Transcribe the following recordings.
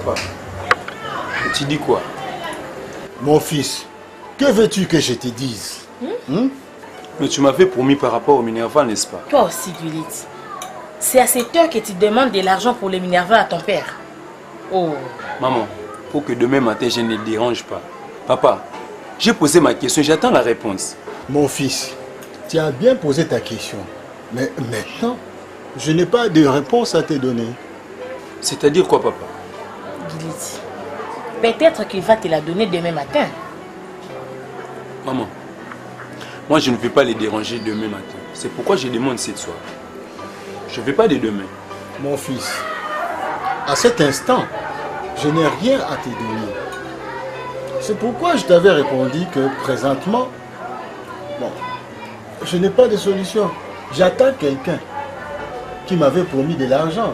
Papa, tu dis quoi? Mon fils, que veux-tu que je te dise? Mais tu m'avais promis par rapport au Minerval, n'est-ce pas? Toi aussi, Gullit. C'est à cette heure que tu demandes de l'argent pour le Minerval à ton père. Oh. Maman, pour que demain matin je ne le dérange pas. Papa, j'ai posé ma question, j'attends la réponse. Mon fils, tu as bien posé ta question. Mais maintenant, je n'ai pas de réponse à te donner. C'est-à-dire quoi, papa? Gullit, peut-être qu'il va te la donner demain matin. Maman, moi je ne vais pas les déranger demain matin. C'est pourquoi je demande cette soirée. Je ne vais pas de demain. Mon fils, à cet instant, je n'ai rien à te donner. C'est pourquoi je t'avais répondu que présentement, bon, je n'ai pas de solution. J'attends quelqu'un qui m'avait promis de l'argent,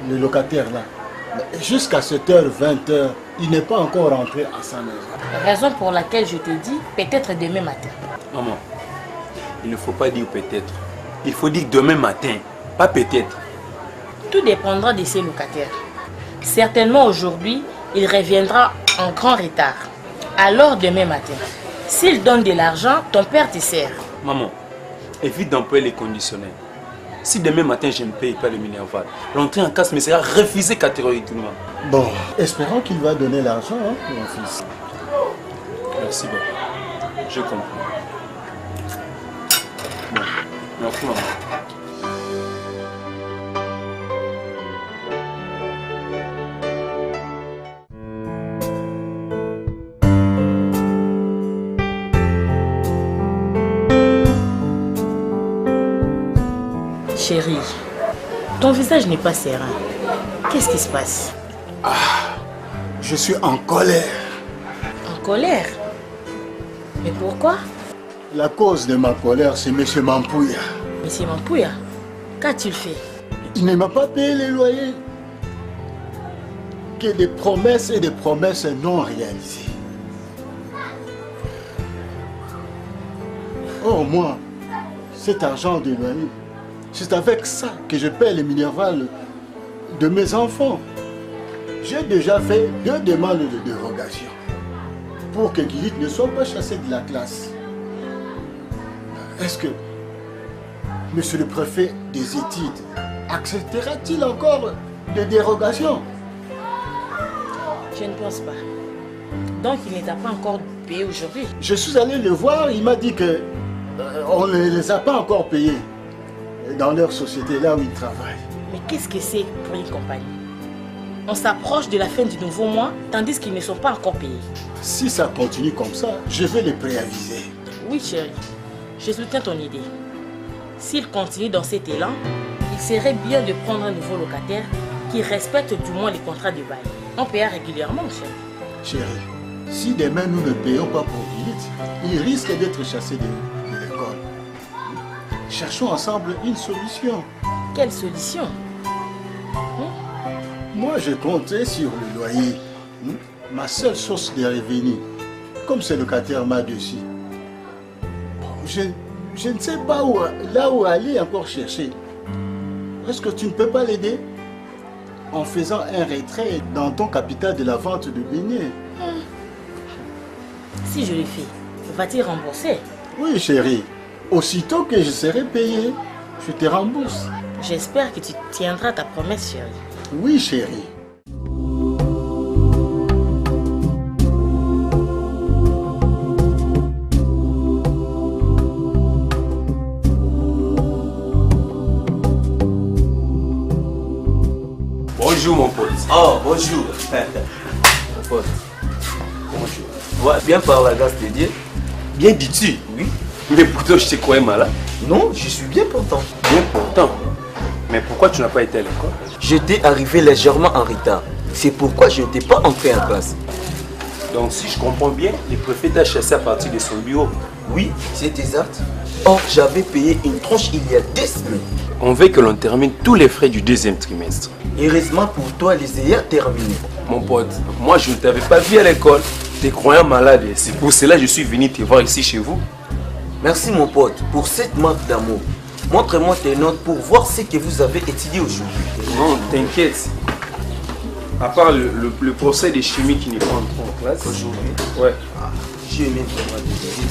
le locataire là. Jusqu'à 7h, 20h, il n'est pas encore rentré à sa maison. Raison pour laquelle je te dis peut-être demain matin. Maman, il ne faut pas dire peut-être. Il faut dire demain matin, pas peut-être. Tout dépendra de ses locataires. Certainement aujourd'hui, il reviendra en grand retard. Alors demain matin, s'il donne de l'argent, ton père te sert. Maman, évite d'employer les conditionnels. Si demain matin je ne paye pas le Minerval, l'entrée en casse me sera refusée catégoriquement. Bon, espérons qu'il va donner l'argent, hein, mon fils. Merci, papa. Je comprends. Bon, merci, maman. Chérie, ton visage n'est pas serein. Qu'est-ce qui se passe? Je suis en colère. En colère? Mais pourquoi? La cause de ma colère, c'est M. Mampouya. Monsieur Mampouya, qu'a-t-il fait? Il ne m'a pas payé les loyers. Que des promesses et des promesses non réalisées. Oh, moi, cet argent de loyer, c'est avec ça que je paie les Minerval de mes enfants. J'ai déjà fait 2 demandes de dérogation pour que Gullit ne soit pas chassé de la classe. Est-ce que monsieur le préfet des études acceptera-t-il encore des dérogations? Je ne pense pas. Donc il ne t'a pas encore payé aujourd'hui? Je suis allé le voir, il m'a dit que on ne les a pas encore payés dans leur société, là où ils travaillent. Mais qu'est-ce que c'est pour une compagnie? On s'approche de la fin du nouveau mois, tandis qu'ils ne sont pas encore payés. Si ça continue comme ça, je vais les préaviser. Oui, chérie, je soutiens ton idée. S'ils continuent dans cet élan, il serait bien de prendre un nouveau locataire qui respecte du moins les contrats de bail. On paye régulièrement, chérie. Chérie, si demain nous ne payons pas pour Gullit, il risque d'être chassé de l'école. Cherchons ensemble une solution. Quelle solution? Moi, je comptais sur le loyer. Ma seule source de revenus. Comme ce locataire m'a dessus. Je ne sais pas là où aller encore chercher. Est-ce que tu ne peux pas l'aider en faisant un retrait dans ton capital de la vente de beignets? Si je le fais, vas-tu rembourser? Oui, chérie. Aussitôt que je serai payé, je te rembourse. J'espère que tu tiendras ta promesse, chérie. Oui, chérie. Bonjour, mon pote. Oh, bonjour. Mon pote. Bonjour. Ouais, bien par la grâce de Dieu. Bien dis-tu? Oui. Mais pourtant, je te croyais malade. Non, je suis bien content. Bien pourtant. Mais pourquoi tu n'as pas été à l'école? J'étais arrivé légèrement en retard. C'est pourquoi je n'étais pas entré en classe. Donc, si je comprends bien, le préfet t'a chassé à partir de son bureau. Oui, c'est exact. Or, j'avais payé une tranche il y a 2 semaines. On veut que l'on termine tous les frais du 2e trimestre. Heureusement pour toi, les ayants terminés. Mon pote, moi je ne t'avais pas vu à l'école. T'es croyant malade. C'est pour cela que je suis venu te voir ici chez vous. Merci mon pote pour cette marque d'amour. Montre-moi tes notes pour voir ce que vous avez étudié aujourd'hui. Non, t'inquiète. À part le procès de chimie qui n'est pas entré en classe. Aujourd'hui. Ouais. J'ai aimé vraiment décider.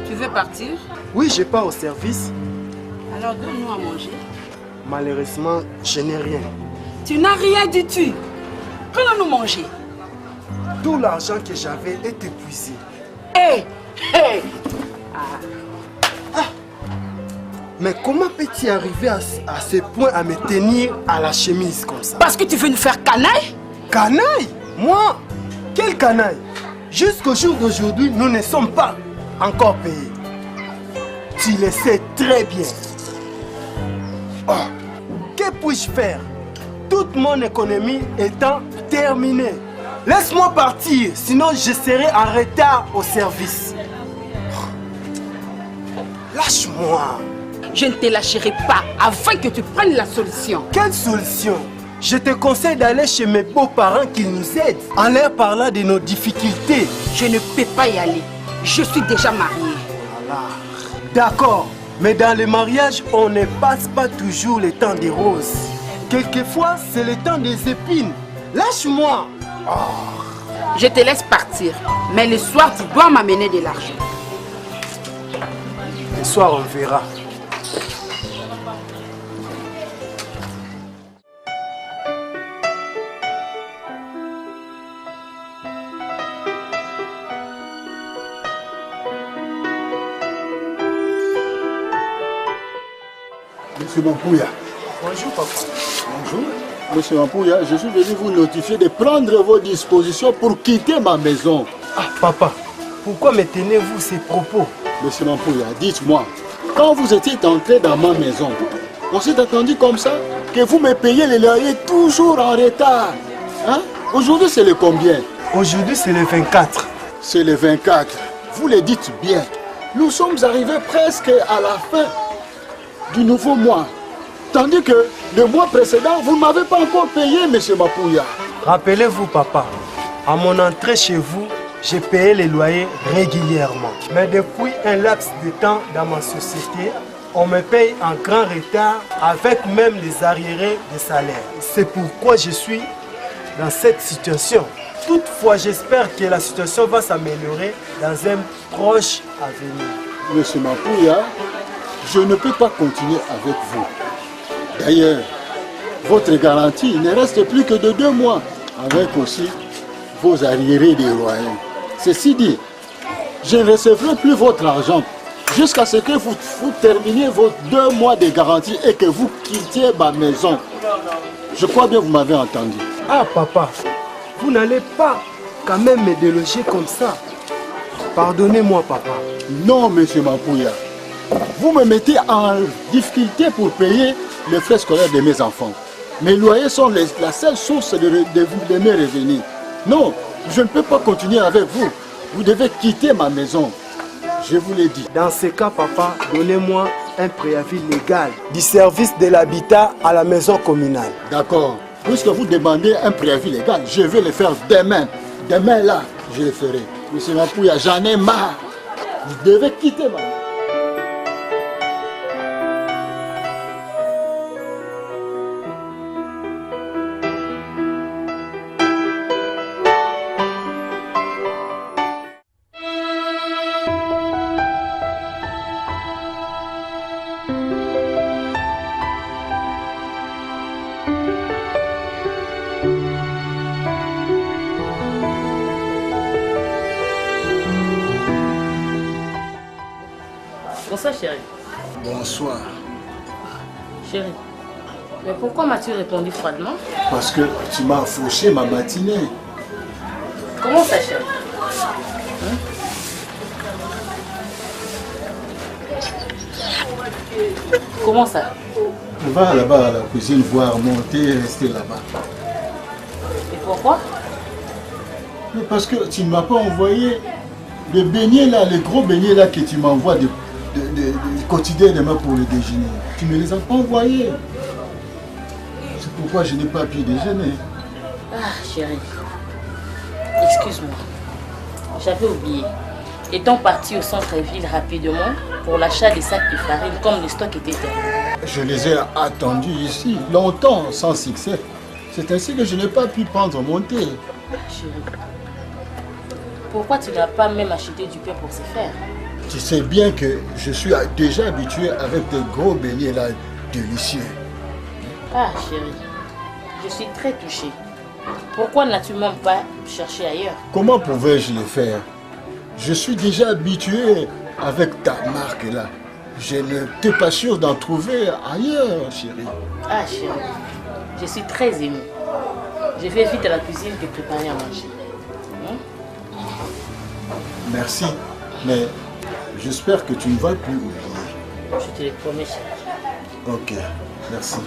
Tu veux partir? Oui, je pars au service. Alors donne-nous à manger. Malheureusement, je n'ai rien. Tu n'as rien du tout. Prenons-nous manger. Tout l'argent que j'avais est épuisé. Hé, hé. Mais comment peux-tu arriver à ce point à me tenir à la chemise comme ça? Parce que tu veux nous faire canaille? Canaille? Moi? Quel canaille? Jusqu'au jour d'aujourd'hui, nous ne sommes pas encore payés. Tu le sais très bien. Oh, que puis-je faire? Toute mon économie étant terminée. Laisse-moi partir, sinon je serai en retard au service. Lâche-moi. Je ne te lâcherai pas avant que tu prennes la solution. Quelle solution? Je te conseille d'aller chez mes beaux-parents qui nous aident en leur parlant de nos difficultés. Je ne peux pas y aller. Je suis déjà mariée. Voilà. D'accord, mais dans le mariage, on ne passe pas toujours le temps des roses. Quelquefois, c'est le temps des épines. Lâche-moi. Je te laisse partir. Mais le soir, tu dois m'amener de l'argent. Le soir, on verra. Monsieur Mampouya. Bonjour, papa. Bonjour. Monsieur Mampouya, je suis venu vous notifier de prendre vos dispositions pour quitter ma maison. Ah, papa, pourquoi me tenez-vous ces propos? Monsieur Mampouya, dites-moi, quand vous étiez entré dans ma maison, on s'est attendu comme ça que vous me payez les loyers toujours en retard. Hein? Aujourd'hui, c'est le combien? Aujourd'hui, c'est le 24. C'est le 24. Vous le dites bien. Nous sommes arrivés presque à la fin du nouveau mois. Tandis que le mois précédent, vous ne m'avez pas encore payé, monsieur Mampouya. Rappelez-vous, papa, à mon entrée chez vous, j'ai payé les loyers régulièrement. Mais depuis un laps de temps dans ma société, on me paye en grand retard avec même les arriérés de salaire. C'est pourquoi je suis dans cette situation. Toutefois, j'espère que la situation va s'améliorer dans un proche avenir. Monsieur Mampouya, je ne peux pas continuer avec vous. D'ailleurs, votre garantie ne reste plus que de 2 mois, avec aussi vos arriérés des loyers. Ceci dit, je ne recevrai plus votre argent jusqu'à ce que vous terminiez vos 2 mois de garantie et que vous quittiez ma maison. Je crois bien que vous m'avez entendu. Ah, papa, vous n'allez pas quand même me déloger comme ça. Pardonnez-moi, papa. Non, monsieur Mampouya. Vous me mettez en difficulté pour payer les frais scolaires de mes enfants. Mes loyers sont la seule source de mes revenus. Non, je ne peux pas continuer avec vous. Vous devez quitter ma maison. Je vous l'ai dit. Dans ce cas, papa, donnez-moi un préavis légal du service de l'habitat à la maison communale. D'accord. Puisque vous demandez un préavis légal, je vais le faire demain. Demain, là, je le ferai. Monsieur Mampouya, j'en ai marre. Vous devez quitter ma maison. Bonsoir chérie. Bonsoir. Chérie, mais pourquoi m'as-tu répondu froidement? Parce que tu m'as fauché ma matinée. Comment ça chérie? Comment ça? Va là-bas à la cuisine voir monter et rester là-bas. Et pourquoi? Mais parce que tu ne m'as pas envoyé les beignets là, les gros beignets là que tu m'envoies du quotidien demain pour le déjeuner. Tu ne me les as pas envoyés. C'est pourquoi je n'ai pas pu déjeuner. Ah, chérie. Excuse-moi. J'avais oublié. Étant parti au centre-ville rapidement pour l'achat des sacs de farine, comme le stock était terminé. Je les ai attendus ici, longtemps, sans succès. C'est ainsi que je n'ai pas pu prendre mon thé. Chérie, pourquoi tu n'as pas même acheté du pain pour se faire? Tu sais bien que je suis déjà habitué avec des gros beignets là, délicieux. Ah, chérie, je suis très touchée. Pourquoi n'as-tu même pas cherché ailleurs? Comment pouvais-je le faire? Je suis déjà habitué avec ta marque là. Je n'étais pas sûr d'en trouver ailleurs, chérie. Ah, chérie, je suis très émue. Je vais vite à la cuisine te préparer à manger. Merci, mais j'espère que tu ne vas plus oublier. Je te le promets, chérie. Ok, merci.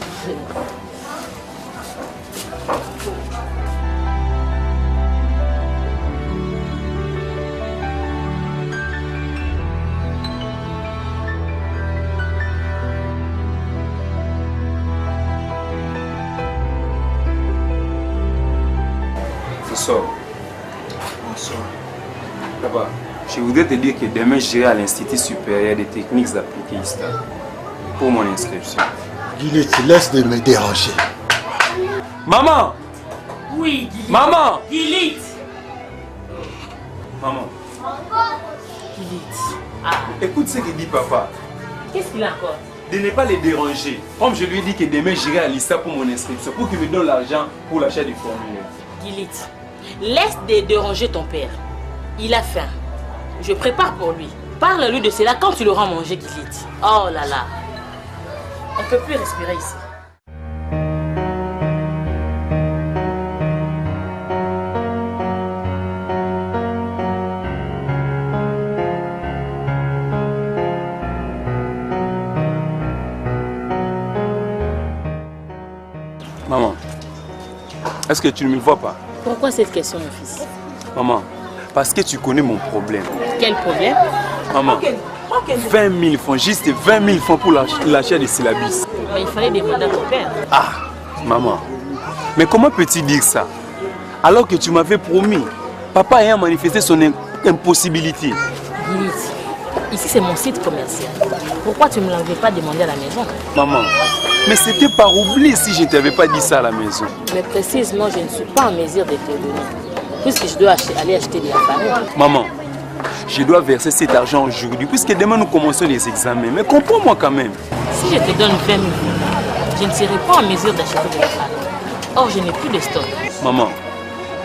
Bonsoir. Bonsoir. Là-bas, je voudrais te dire que demain, j'irai à l'Institut supérieur des techniques appliquées ISTA pour mon inscription. Guillet, laisse de me déranger. Maman! Oui, Guilite. Maman! Guilite. Maman, Guilite. Ah, écoute ce que dit papa. qu'est-ce qu'il a encore? De ne pas les déranger. Comme je lui ai dit que demain, j'irai à l'ISTA pour mon inscription, pour qu'il me donne l'argent pour l'achat du formulaire. Guilite, laisse de déranger ton père. Il a faim. Je prépare pour lui. Parle-lui de cela quand tu l'auras mangé, Guilite. Oh là là. On ne peut plus respirer ici. Maman, est-ce que tu ne me vois pas? Pourquoi cette question, mon fils? Maman, parce que tu connais mon problème. Quel problème? Maman, 20 000 francs, juste 20 000 francs pour l'achat des syllabus. Mais il fallait demander à ton père. Ah, maman, mais comment peux-tu dire ça? Alors que tu m'avais promis, papa ayant manifesté son impossibilité. Guilite, ici c'est mon site commercial. Pourquoi tu ne me l'avais pas demandé à la maison? Maman, mais c'était par oubli si je ne t'avais pas dit ça à la maison. Mais précisément, je ne suis pas en mesure de te donner. Puisque je dois aller acheter de la farine. Maman, je dois verser cet argent aujourd'hui, puisque demain nous commençons les examens. Mais comprends-moi quand même. Si je te donne 20 000 francs, je ne serai pas en mesure d'acheter de la farine. Or, je n'ai plus de stock. Maman,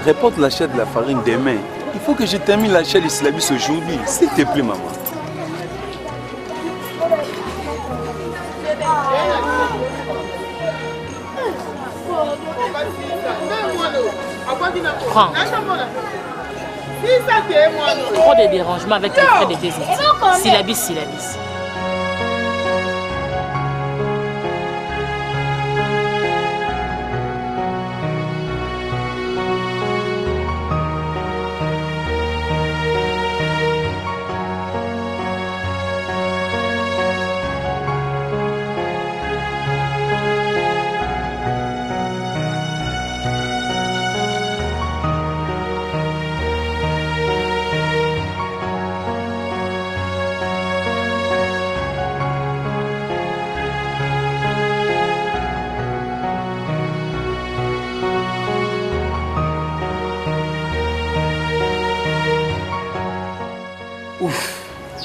reporte l'achat de la farine demain. Il faut que je termine l'achat des syllabus aujourd'hui. S'il te plaît, maman. Prends. Trop de dérangements avec les frais de tes études. Syllabus.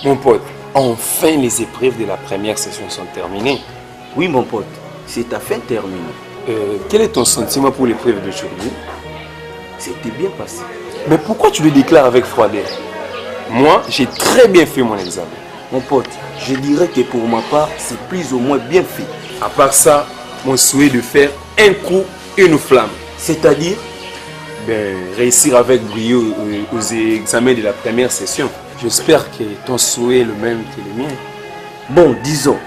Mon pote, enfin les épreuves de la première session sont terminées. Oui, mon pote, c'est à fin terminée. Quel est ton sentiment pour l'épreuve d'aujourd'hui? C'était bien passé. Mais pourquoi tu le déclares avec froideur? Moi, j'ai très bien fait mon examen. Mon pote, je dirais que pour ma part, c'est plus ou moins bien fait. À part ça, mon souhait de faire un coup, une flamme. C'est-à-dire? Réussir avec brio aux examens de la première session. J'espère que ton souhait est le même que le mien. Bon, disons.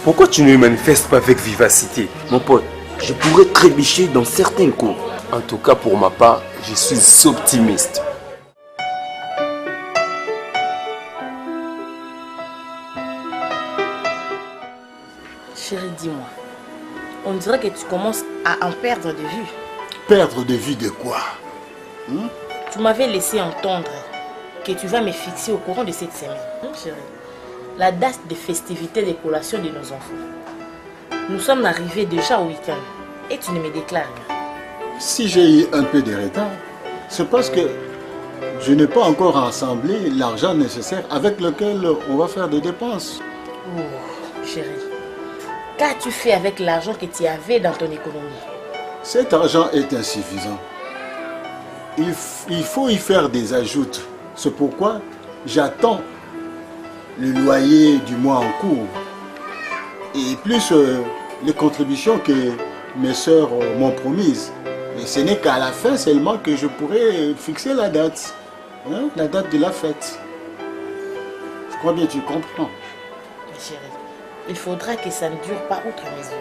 Pourquoi tu ne le manifestes pas avec vivacité? Mon pote, je pourrais trébucher dans certains cours. En tout cas, pour ma part, je suis optimiste. Chérie, dis-moi. On dirait que tu commences à en perdre de vue. Perdre de vue de quoi? Tu m'avais laissé entendre que tu vas me fixer au courant de cette semaine. Chérie, la date de festivité de collation de nos enfants. Nous sommes arrivés déjà au week-end et tu ne me déclares rien. Si j'ai eu un peu de retard, c'est parce que je n'ai pas encore rassemblé l'argent nécessaire avec lequel on va faire des dépenses. Oh, chérie, qu'as-tu fait avec l'argent que tu avais dans ton économie? Cet argent est insuffisant. Il faut y faire des ajouts. C'est pourquoi j'attends le loyer du mois en cours. Et plus les contributions que mes soeurs m'ont promises. Et ce n'est qu'à la fin seulement que je pourrai fixer la date. Hein, la date de la fête. Je crois bien que tu comprends. Chérie, il faudra que ça ne dure pas outre mesure.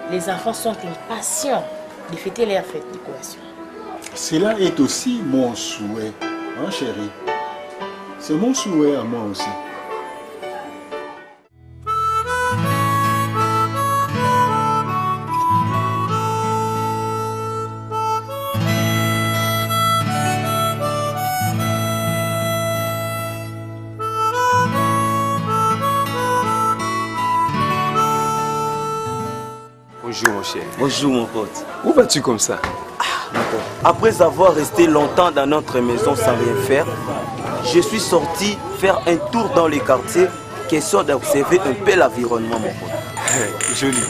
Les enfants sont impatients de fêter leur fête de collation. Cela est aussi mon souhait, hein chérie? C'est mon souhait à moi aussi. Bonjour mon cher. Bonjour mon pote. Où vas-tu comme ça? Après avoir resté longtemps dans notre maison sans rien faire, je suis sorti faire un tour dans les quartiers, question d'observer un peu l'environnement, mon pote. Joli.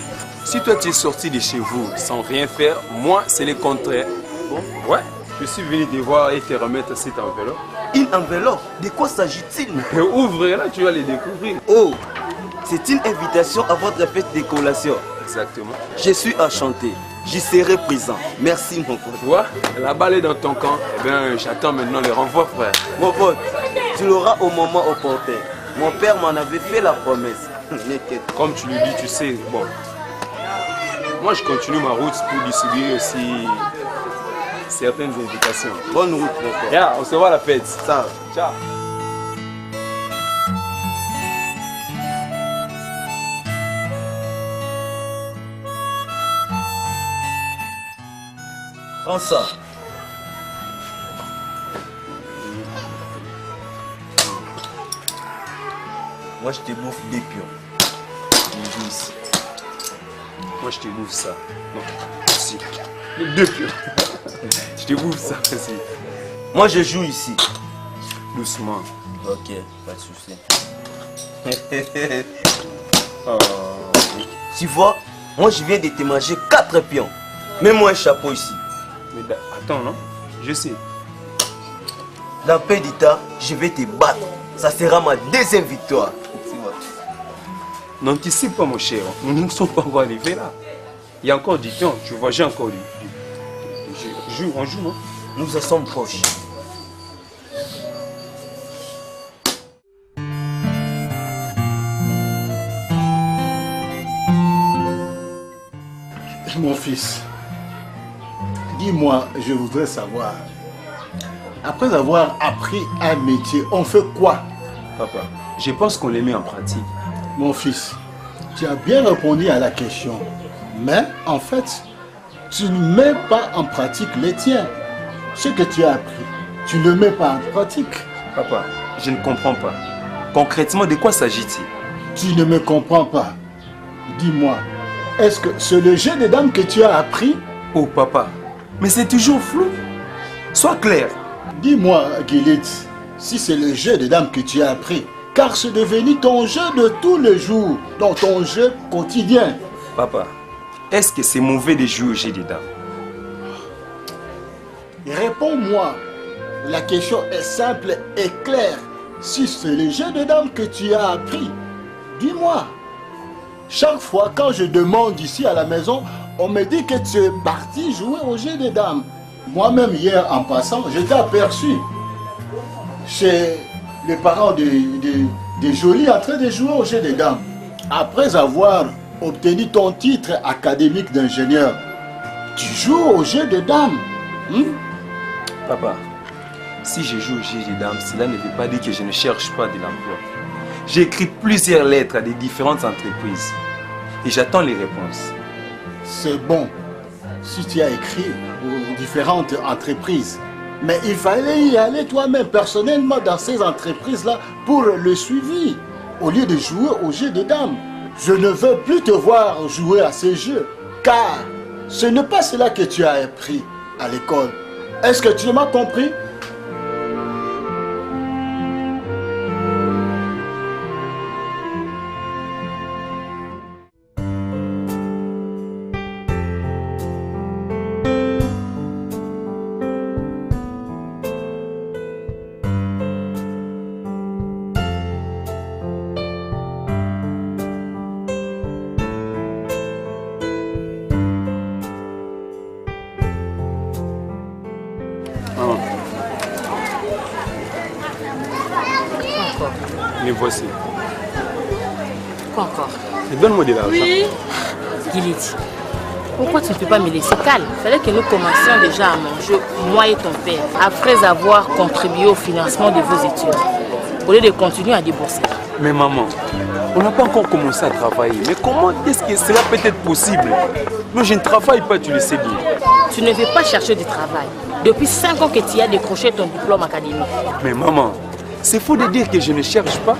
Si toi tu es sorti de chez vous sans rien faire, moi c'est le contraire. Bon, ouais, je suis venu te voir et te remettre cette enveloppe. Une enveloppe? De quoi s'agit-il? Ouvre-la, tu vas les découvrir. Oh, c'est une invitation à votre fête de collation. Exactement. Je suis enchanté. J'y serai présent. Merci mon pote. Tu vois, la balle est dans ton camp. Eh bien, j'attends maintenant le renvoi, frère. Mon pote, tu l'auras au moment opportun. Mon père m'en avait fait la promesse. Comme tu le dis, tu sais, bon. Moi, je continue ma route pour distribuer aussi certaines invitations. Bonne route, mon pote. Yeah, on se voit à la fête. Ça. Ciao. Prends ça. Moi, je te bouffe des pions. Je joue ici. Moi, je te bouffe ça. Non, ici. Les deux pions. Je te bouffe ça aussi. Moi, je joue ici. Doucement. Ok, pas de souci. Oh. Tu vois, moi, je viens de te manger 4 pions. Mets-moi un chapeau ici. Mais attends, non? Je sais. Dans peu de temps, je vais te battre. Ça sera ma deuxième victoire. N'anticipe pas, mon cher. Nous ne sommes pas encore arrivés là. Il y a encore du temps. Tu vois, j'ai encore du jour en jour, non? Nous en sommes proches. Mon fils, dis-moi, je voudrais savoir, après avoir appris un métier, on fait quoi? Papa, je pense qu'on les met en pratique. Mon fils, tu as bien répondu à la question, mais en fait, tu ne mets pas en pratique les tiens. Ce que tu as appris, tu ne le mets pas en pratique. Papa, je ne comprends pas. Concrètement, de quoi s'agit-il? Tu ne me comprends pas. Dis-moi, est-ce que c'est le jeu de dames que tu as appris? Oh papa, mais c'est toujours flou. Sois clair. Dis-moi, Guilith, si c'est le jeu de dames que tu as appris, car c'est devenu ton jeu de tous les jours, dans ton jeu quotidien. Papa, est-ce que c'est mauvais de jouer au jeu des dames? Réponds-moi. La question est simple et claire. Si c'est le jeu de dames que tu as appris, dis-moi. Chaque fois quand je demande ici à la maison, on me dit que tu es parti jouer au jeu des dames. Moi-même hier en passant, je t'ai aperçu chez les parents de Jolie en train de jouer au jeu des dames. Après avoir obtenu ton titre académique d'ingénieur, tu joues au jeu de dames. Papa, si je joue au jeu des dames, cela ne veut pas dire que je ne cherche pas de l'emploi. J'ai écrit plusieurs lettres à des différentes entreprises et j'attends les réponses. C'est bon si tu as écrit aux différentes entreprises. Mais il fallait y aller toi-même personnellement dans ces entreprises-là pour le suivi, au lieu de jouer au jeu de dames. Je ne veux plus te voir jouer à ces jeux, car ce n'est pas cela que tu as appris à l'école. Est-ce que tu m'as compris? Me voici. Quoi encore? Donne-moi de l'argent. Oui. Giliti, pourquoi tu ne peux pas me laisser calme? Il fallait que nous commencions déjà à manger, moi et ton père, après avoir contribué au financement de vos études, au lieu de continuer à débourser. Mais maman, on n'a pas encore commencé à travailler. Mais comment est-ce que cela peut être possible? Moi, je ne travaille pas, tu le sais bien. Tu ne veux pas chercher du travail. Depuis 5 ans que tu as décroché ton diplôme académique. Mais maman, c'est faux de dire que je ne cherche pas.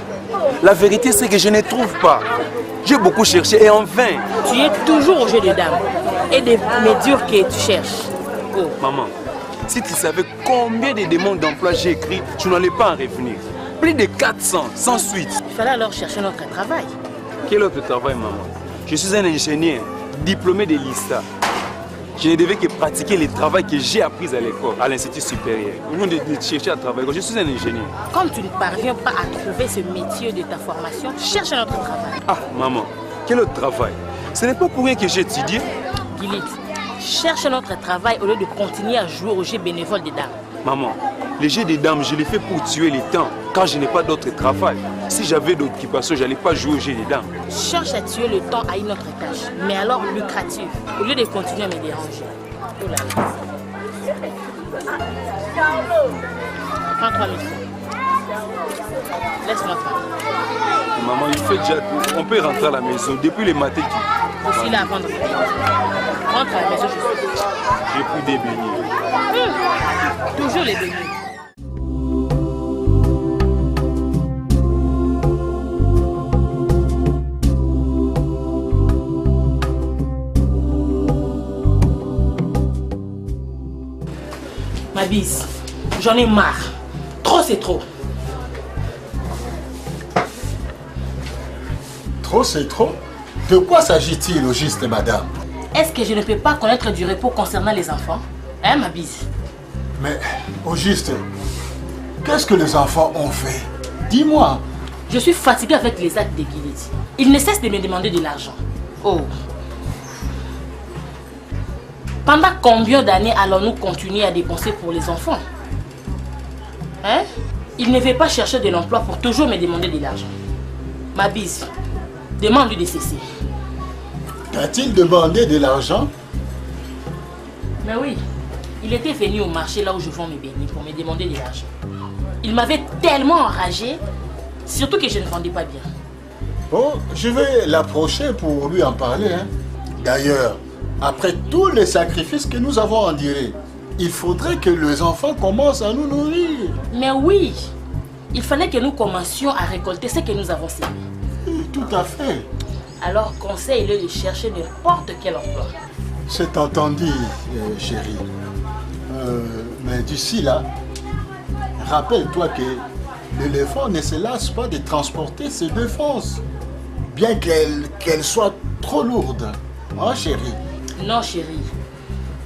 La vérité, c'est que je ne trouve pas. J'ai beaucoup cherché et en vain. Tu es toujours au jeu des dames et de me dire que tu cherches. Oh. Maman, si tu savais combien de demandes d'emploi j'ai écrites, tu n'allais pas en revenir. Plus de 400, sans suite. Il fallait alors chercher notre travail. Quel autre travail, maman? Je suis un ingénieur, diplômé de l'ISTA. Je ne devais que pratiquer le travail que j'ai appris à l'école, à l'institut supérieur. Au lieu de chercher à travailler, je suis un ingénieur. Comme tu ne parviens pas à trouver ce métier de ta formation, cherche un autre travail. Ah, maman, quel autre travail? Ce n'est pas pour rien que j'ai étudié. Gilit, cherche un autre travail au lieu de continuer à jouer au jeu bénévole des dames. Maman, les jeux des dames, je les fais pour tuer le temps, car je n'ai pas d'autre travail. Si j'avais d'occupation, je n'allais pas jouer au jeu des dames. Cherche à tuer le temps à une autre tâche, mais alors lucrative, au lieu de continuer à me déranger. Oh là là. Prends 3 000 francs. Laisse-moi faire. Maman, il fait déjà tout. On peut rentrer à la maison depuis le matin. Je suis là à vendre. Rentre à la maison, je suis. J'ai pris des beignets. Toujours les beignets. Ma bise, j'en ai marre. Trop, c'est trop. Trop, c'est trop? De quoi s'agit-il au juste, madame? Est-ce que je ne peux pas connaître du repos concernant les enfants? Hein, ma bise? Mais, au juste, qu'est-ce que les enfants ont fait? Dis-moi. Je suis fatiguée avec les actes de Gilit. Il ne cesse de me demander de l'argent. Oh. Pendant combien d'années allons-nous continuer à dépenser pour les enfants? Hein? Il ne veut pas chercher de l'emploi pour toujours me demander de l'argent. Ma bise, demande-lui de cesser. T'a-t-il demandé de l'argent? Mais oui, il était venu au marché là où je vends mes beignets pour me demander de l'argent. Il m'avait tellement enragé, surtout que je ne vendais pas bien. Bon, je vais l'approcher pour lui en parler. Hein. D'ailleurs, après tous les sacrifices que nous avons endurés, il faudrait que les enfants commencent à nous nourrir. Mais oui, il fallait que nous commencions à récolter ce que nous avons semé. Tout à fait. Alors conseille-le de chercher n'importe quel emploi. C'est entendu, chérie. Mais d'ici là, rappelle-toi que l'éléphant ne se lasse pas de transporter ses défenses, bien qu'elle soit trop lourde. Hein, chérie? Non, chérie.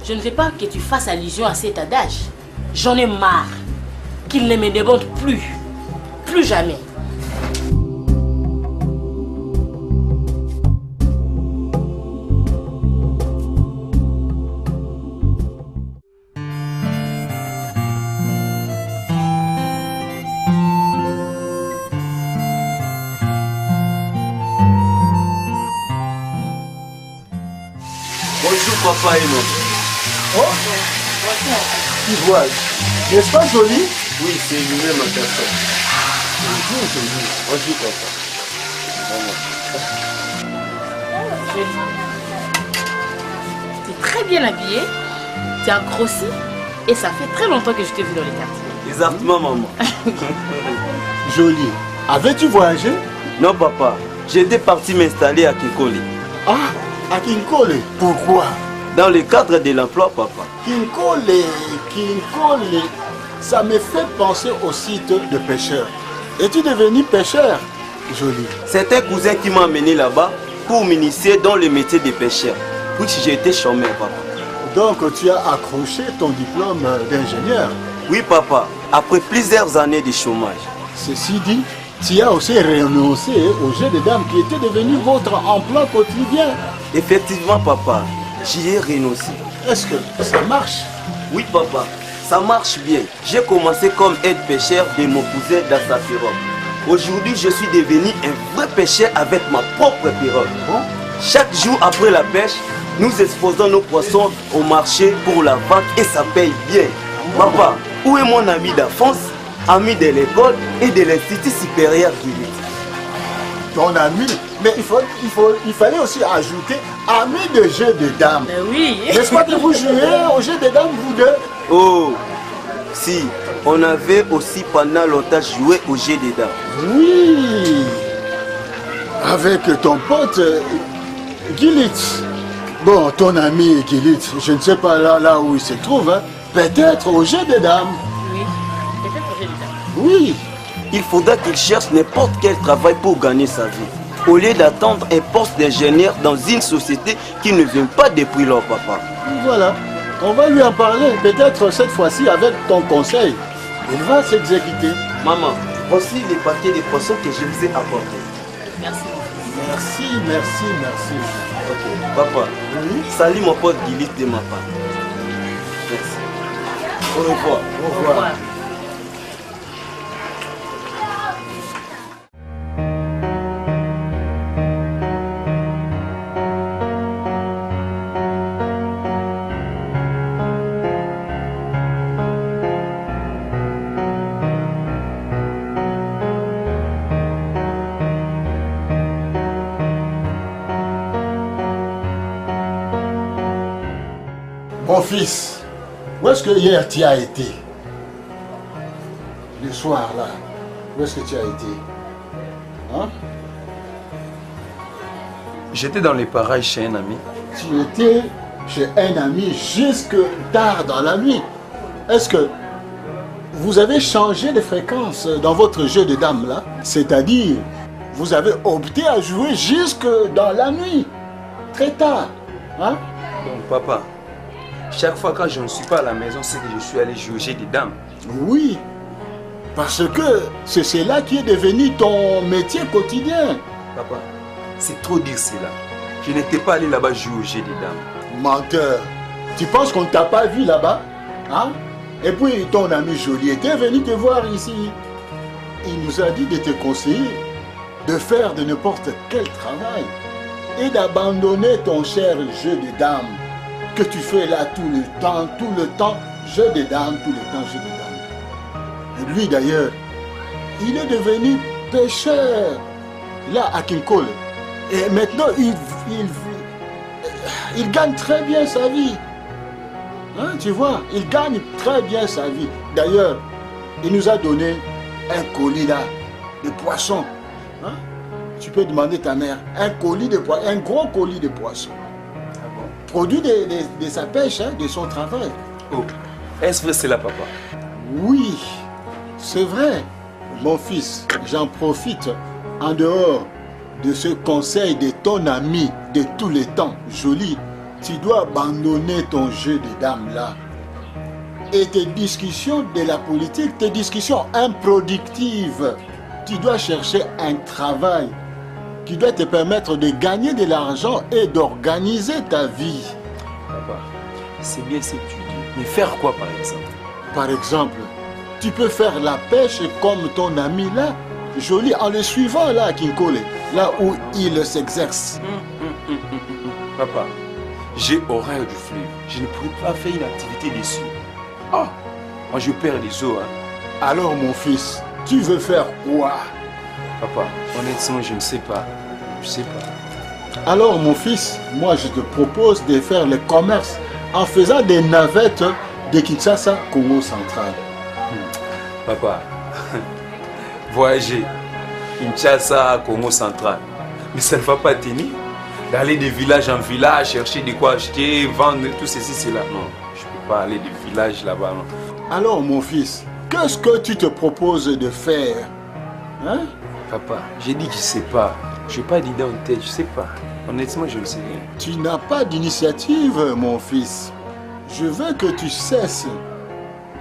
Je ne veux pas que tu fasses allusion à cet adage. J'en ai marre. Qu'il ne me demande plus. Plus jamais. Bonjour papa et maman. Oh, tu vois, n'est-ce pas joli? Oui, c'est lui-même ma personne. Bonjour, joli. Bonjour papa. Tu es très bien habillé, tu as grossi et ça fait très longtemps que je t'ai vu dans les quartiers. Exactement maman. Joli. Avais-tu voyagé? Non papa, j'étais parti m'installer à Kinkole. Ah, à Kinkole. Pourquoi? Dans le cadre de l'emploi papa. Kinkole, ça me fait penser au site de pêcheurs. Es-tu devenu pêcheur? Joli. C'est un cousin qui m'a amené là-bas pour m'initier dans le métier de pêcheur. Puis j'ai été chômeur papa. Donc tu as accroché ton diplôme d'ingénieur. Oui papa, après plusieurs années de chômage. Ceci dit, tu as aussi renoncé au jeu de dames qui était devenu votre emploi quotidien. Effectivement papa, j'y ai renoncé. Est-ce que ça marche? Oui papa, ça marche bien. J'ai commencé comme aide-pêcheur de mon cousin dans sa pirogue. Aujourd'hui, je suis devenu un vrai pêcheur avec ma propre pirogue. Bon. Chaque jour après la pêche, nous exposons nos poissons au marché pour la vente et ça paye bien. Papa, où est mon ami d'enfance, ami de l'école et de l'Institut supérieur Guillet? Ton ami, mais il fallait aussi ajouter ami de jeu de dames. Ben oui. N'est-ce pas que vous jouez au jeu de dames, vous deux? Oh, si, on avait aussi pendant longtemps joué au jeu des dames. Oui, avec ton pote Gilitz. Bon, ton ami Gilitz, je ne sais pas là où il se trouve, hein. Peut-être au jeu de dames. Oui, peut-être que j'ai du temps. Oui, Il faudra qu'il cherche n'importe quel travail pour gagner sa vie, au lieu d'attendre un poste d'ingénieur dans une société qui ne vient pas depuis leur papa. voilà. On va lui en parler, peut-être cette fois-ci avec ton conseil. Il va s'exécuter. Maman, voici les paquets de poissons que je vous ai apportés. Merci. Merci, merci, merci. Ok, papa, Oui. salut mon pote Guillis de ma part. Merci. Au revoir. Au revoir. Mon fils, où est-ce que hier tu as été? Le soir là, où est-ce que tu as été? Hein? J'étais dans les parages chez un ami. Tu étais chez un ami jusque tard dans la nuit. Est-ce que vous avez changé de fréquence dans votre jeu de dames là? C'est-à-dire, vous avez opté à jouer jusque dans la nuit, très tard. Hein? Donc papa, chaque fois quand je ne suis pas à la maison, c'est que je suis allé jouer au jeu des dames. Oui, parce que c'est cela qui est devenu ton métier quotidien. Papa, c'est trop dire cela. Je n'étais pas allé là-bas jouer au jeu des dames. Menteur, tu penses qu'on ne t'a pas vu là-bas? Hein? Et puis ton ami Joly était venu te voir ici. Il nous a dit de te conseiller de faire de n'importe quel travail et d'abandonner ton cher jeu de dames que tu fais là tout le temps, jeu de dames, tout le temps, jeu de dames. Et lui d'ailleurs, il est devenu pêcheur là à Kinkole. Et maintenant, il gagne très bien sa vie. Hein, tu vois, il gagne très bien sa vie. D'ailleurs, il nous a donné un colis là, de poissons. Hein? Tu peux demander ta mère, un colis de poissons, un gros colis de poissons. Produit de sa pêche, hein, de son travail. Oh, est-ce vrai cela, papa? Oui, c'est vrai. Mon fils, j'en profite en dehors de ce conseil de ton ami de tous les temps, Joly. Tu dois abandonner ton jeu de dames là. Et tes discussions de la politique, tes discussions improductives. Tu dois chercher un travail qui doit te permettre de gagner de l'argent et d'organiser ta vie. Papa, c'est bien ce que tu dis. Mais faire quoi par exemple? Par exemple, tu peux faire la pêche comme ton ami là, Joly, en le suivant là à Kinkole, là où il s'exerce. Papa, J'ai horreur du fleuve. Je ne pourrais pas faire une activité dessus. Ah, moi je perds les os. Hein. Alors mon fils, tu veux faire quoi? Papa, honnêtement, je ne sais pas. Je ne sais pas. Alors mon fils, moi je te propose de faire le commerce en faisant des navettes de Kinshasa, Congo central. Papa, voyager, Kinshasa, Congo central. Mais ça ne va pas tenir. D'aller de village en village, chercher de quoi acheter, vendre, tout ceci, cela. Non, je ne peux pas aller de village là-bas. Non. Alors mon fils, qu'est-ce que tu te proposes de faire? Hein? Papa, j'ai dit que je ne sais pas. Je n'ai pas d'idée en tête, je ne sais pas. Honnêtement, je ne sais rien. Tu n'as pas d'initiative, mon fils. Je veux que tu cesses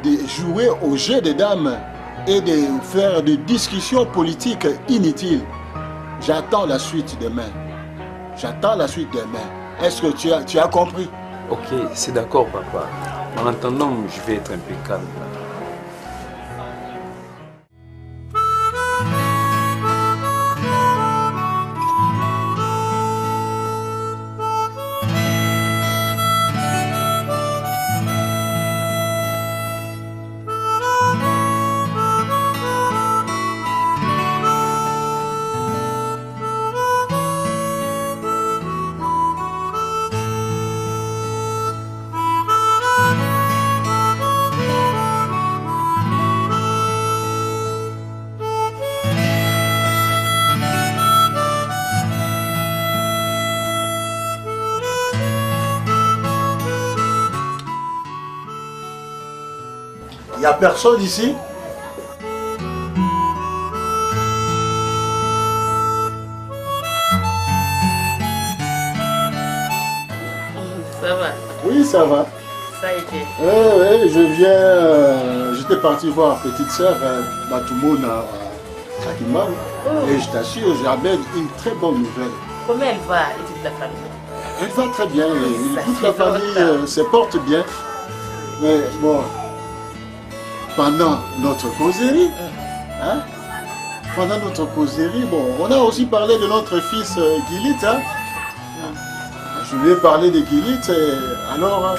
de jouer au jeu des dames et de faire des discussions politiques inutiles. J'attends la suite demain. J'attends la suite demain. Est-ce que tu as compris? Ok, c'est d'accord, papa. En attendant, je vais être un peu calme. Il n'y a personne ici? Ça va? Oui, ça va. Ça a été. Oui, je viens. J'étais parti voir petite sœur Batoumouna à Kimam. Et je t'assure, j'amène une très bonne nouvelle. Comment elle va et toute la famille? Elle va très bien. Et Ça toute la fait famille longtemps. se porte bien. Mais bon, pendant notre causerie, hein, pendant notre causerie, bon, on a aussi parlé de notre fils Gilit. Hein. Je lui ai parlé de Gilit. Alors,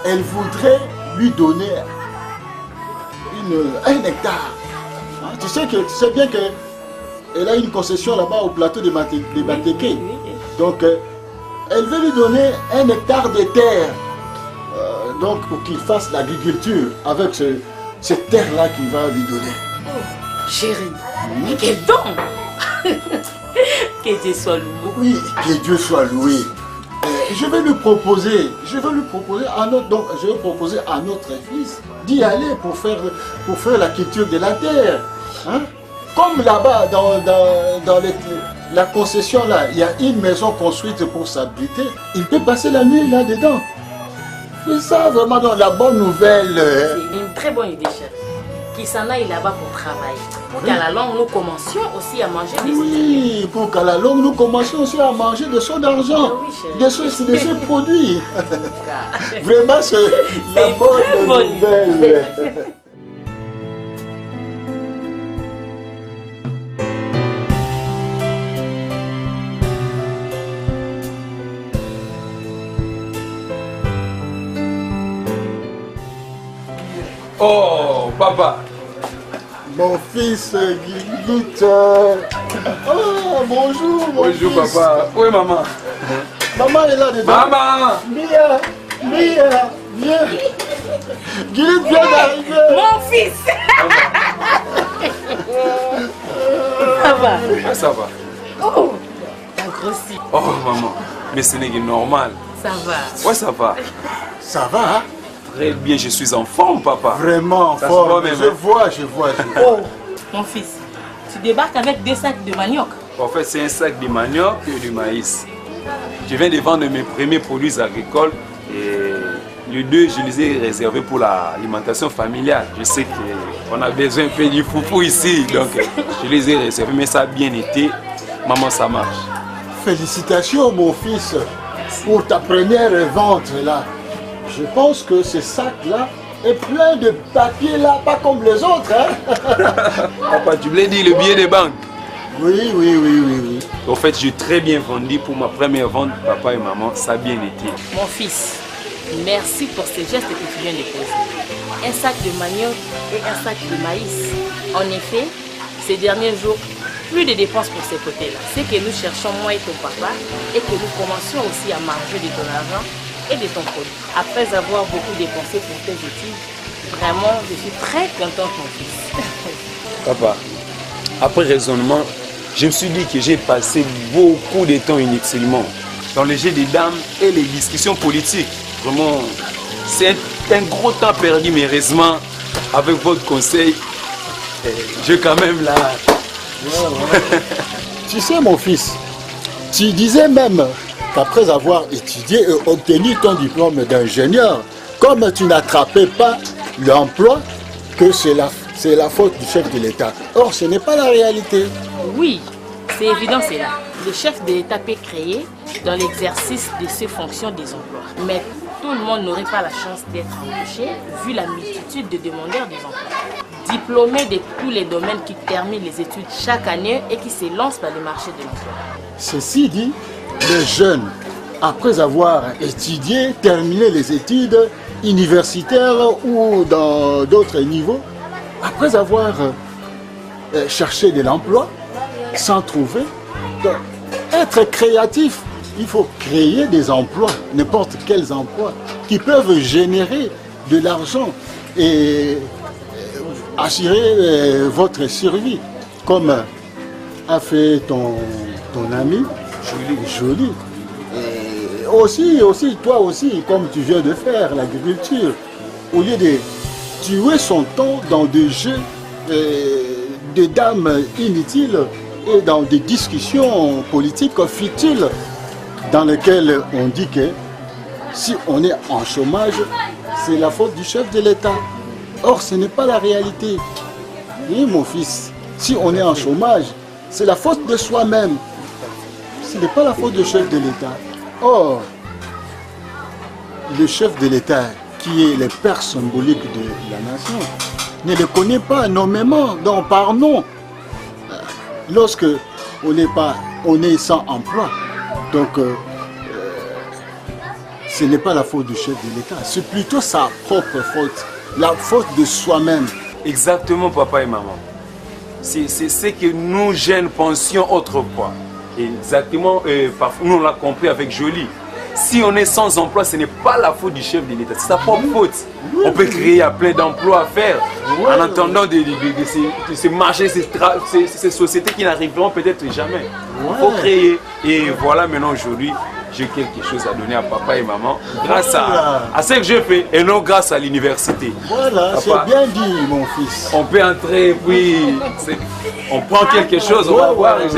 elle voudrait lui donner un hectare. Hein, tu sais bien qu'elle a une concession là-bas au plateau de Mateke. Donc, elle veut lui donner un hectare de terre. Donc, pour qu'il fasse l'agriculture avec cette terre-là qu'il va lui donner. Oh, chérie, mais quel don! Que Dieu soit loué. Oui, que Dieu soit loué. Je vais lui proposer à notre fils d'y aller pour faire la culture de la terre. Hein? Comme là-bas, dans la concession, là, il y a une maison construite pour s'abriter. Il peut passer la nuit là-dedans. C'est ça vraiment dans la bonne nouvelle. C'est une très bonne idée, chérie. Qu'il s'en aille là-bas pour travailler. Pour qu'à la longue, nous commencions aussi à manger des Oui, pour qu'à la longue, nous commencions aussi à manger de son argent, Oui, de ses produits. Vraiment, c'est la bonne nouvelle. Oh, papa. Mon fils Gilit. Oh, bonjour, mon Bonjour, fils. papa. Oui, maman. Maman est là dedans. Maman. Mia, viens. Gilit vient d'arriver. Mon fils! Ça va? Ah, ça va. Oh, t'as grossi. Oh, maman. Mais ce n'est que normal. Ça va. Ouais, ça va. Ça va, hein? Très bien, je suis en forme, papa. Vraiment Ça se fort. voit même, Je vois. Oh, mon fils, tu débarques avec 2 sacs de manioc. En fait, c'est un sac de manioc et du maïs. Je viens de vendre mes premiers produits agricoles et les deux, je les ai réservés pour l'alimentation familiale. Je sais qu'on a besoin un peu du foufou ici, donc je les ai réservés, mais ça a bien été. Maman, ça marche. Félicitations, mon fils, pour ta première vente là. Je pense que ce sac-là est plein de papier là, pas comme les autres. Hein? Papa, tu me l'as dit, le billet de banque. Oui, oui, oui, oui, oui. En fait, j'ai très bien vendu pour ma première vente, papa et maman, ça a bien été. Mon fils, merci pour ces gestes que tu viens de poser. Un sac de manioc et un sac de maïs. En effet, ces derniers jours, plus de dépenses pour ces côtés-là. C'est que nous cherchons, moi et ton papa, et que nous commencions aussi à manger de ton argent et de ton produit. Après avoir beaucoup dépensé pour tes études, vraiment, je suis très contente, mon fils. Papa, après raisonnement, je me suis dit que j'ai passé beaucoup de temps inutilement dans les jeux des dames et les discussions politiques. Vraiment, c'est un gros temps perdu, mais heureusement, avec votre conseil, j'ai quand même la... Tu sais, mon fils, tu disais même qu'après avoir étudié et obtenu ton diplôme d'ingénieur, comme tu n'attrapais pas l'emploi, que c'est la faute du chef de l'État. Or, ce n'est pas la réalité. Oui, c'est évident, c'est là. Le chef de l'État peut créer dans l'exercice de ses fonctions des emplois. Mais tout le monde n'aurait pas la chance d'être embauché vu la multitude de demandeurs des emplois. Diplômés de tous les domaines qui terminent les études chaque année et qui se lancent dans le marché de l'emploi. Ceci dit, les jeunes, après avoir étudié, terminé les études universitaires ou dans d'autres niveaux, après avoir cherché de l'emploi sans trouver, donc, être créatif, il faut créer des emplois, n'importe quels emplois, qui peuvent générer de l'argent et assurer votre survie, comme a fait ton ami Jolie. Et aussi, toi aussi, comme tu viens de faire l'agriculture, au lieu de tuer son temps dans des jeux de dames inutiles et dans des discussions politiques futiles dans lesquelles on dit que si on est en chômage, c'est la faute du chef de l'État. Or, ce n'est pas la réalité. Oui, mon fils, si on est en chômage, c'est la faute de soi-même. Ce n'est pas la faute du chef de l'État. Or, le chef de l'État, qui est le père symbolique de la nation, ne le connaît pas nommément, donc par nom. Lorsque on est sans emploi, donc ce n'est pas la faute du chef de l'État, c'est plutôt sa propre faute, la faute de soi-même. Exactement, papa et maman. C'est ce que nous jeunes pensions autrefois. Exactement, nous on l'a compris avec Jolie. Si on est sans emploi, ce n'est pas la faute du chef de l'État, c'est sa propre faute. On peut créer plein d'emplois à faire en attendant de ces marchés, ces sociétés qui n'arriveront peut-être jamais. Il faut créer. Et voilà, maintenant aujourd'hui, j'ai quelque chose à donner à papa et maman grâce à ce que je fais et non grâce à l'université. Voilà, c'est bien dit, mon fils. On peut entrer, puis on prend quelque chose, on va voir. Entre.